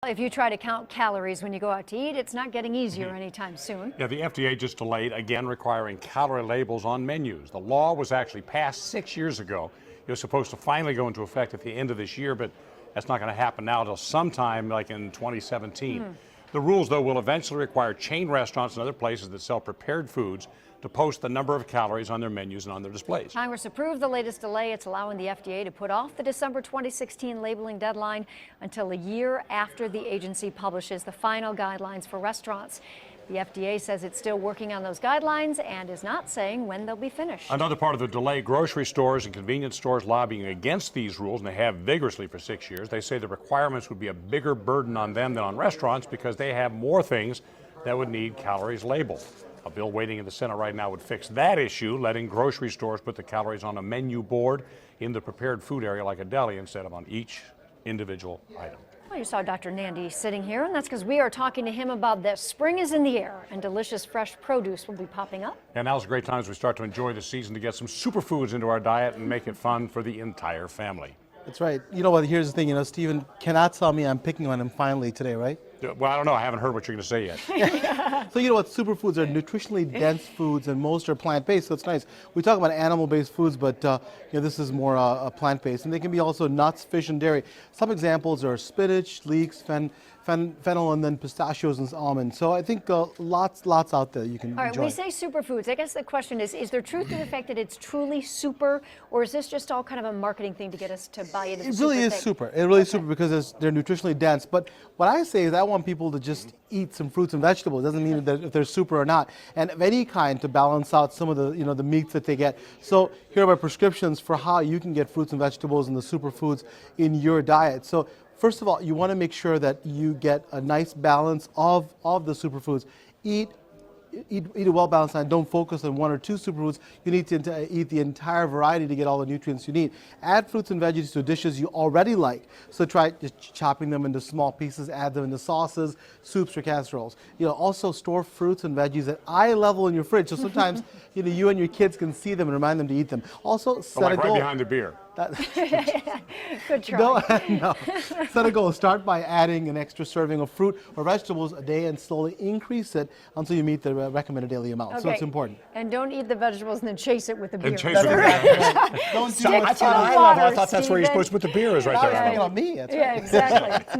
If you try to count calories when you go out to eat, it's not getting easier anytime soon. Yeah, the FDA just delayed, again, requiring calorie labels on menus. The law was actually passed 6 years ago. It was supposed to finally go into effect at the end of this year, but that's not going to happen now until sometime like in 2017. The rules, though, will eventually require chain restaurants and other places that sell prepared foods to post the number of calories on their menus and on their displays. Congress approved the latest delay. It's allowing the FDA to put off the December 2016 labeling deadline until a year after the agency publishes the final guidelines for restaurants. The FDA says it's still working on those guidelines and is not saying when they'll be finished. Another part of the delay, grocery stores and convenience stores lobbying against these rules, and they have vigorously for 6 years. They say the requirements would be a bigger burden on them than on restaurants because they have more things that would need calories labeled. A bill waiting in the Senate right now would fix that issue, letting grocery stores put the calories on a menu board in the prepared food area like a deli instead of on each individual item. Well, you saw Dr. Nandi sitting here, and that's because we are talking to him about this. Spring is in the air, and delicious fresh produce will be popping up. And now's a great time as we start to enjoy the season to get some superfoods into our diet and make it fun for the entire family. That's right. You know what, here's the thing, Stephen cannot tell me I'm picking on him finally today, right? Well, I don't know. I haven't heard what you're going to say yet. So you know what, superfoods are nutritionally dense foods, and most are plant-based, so it's nice. We talk about animal-based foods, but this is more plant-based, and they can be also nuts, fish, and dairy. Some examples are spinach, leeks, fennel, and then pistachios and almonds. So I think lots out there you can All right, enjoy. we say superfoods. I guess the question is there truth to the fact that it's truly super, or is this just all kind of a marketing thing to get us to buy into the It really is thing? super. It really is super because they're nutritionally dense. But what I say is I want people to just eat some fruits and vegetables. It doesn't mean that if they're super or not, and of any kind to balance out some of the the meats that they get. So here are my prescriptions for how you can get fruits and vegetables and the superfoods in your diet. So first of all, you want to make sure that you get a nice balance of the superfoods. Eat a well-balanced diet. Don't focus on one or two superfoods. You need to eat the entire variety to get all the nutrients you need. Add fruits and veggies to dishes you already like. So try just chopping them into small pieces, add them into sauces, soups, or casseroles. Also store fruits and veggies at eye level in your fridge. So sometimes you and your kids can see them and remind them to eat them. Also set a goal. Right behind the beer. Good try. No. Set a goal. Start by adding an extra serving of fruit or vegetables a day and slowly increase it until you meet the recommended daily amount. Okay. So it's important. And don't eat the vegetables and then chase it with the beer. And chase it with the beer. Don't Stick to the I water, thought that's where you're Stephen. supposed to put the beer is right Now there. you're picking on me. That's right. Yeah, exactly.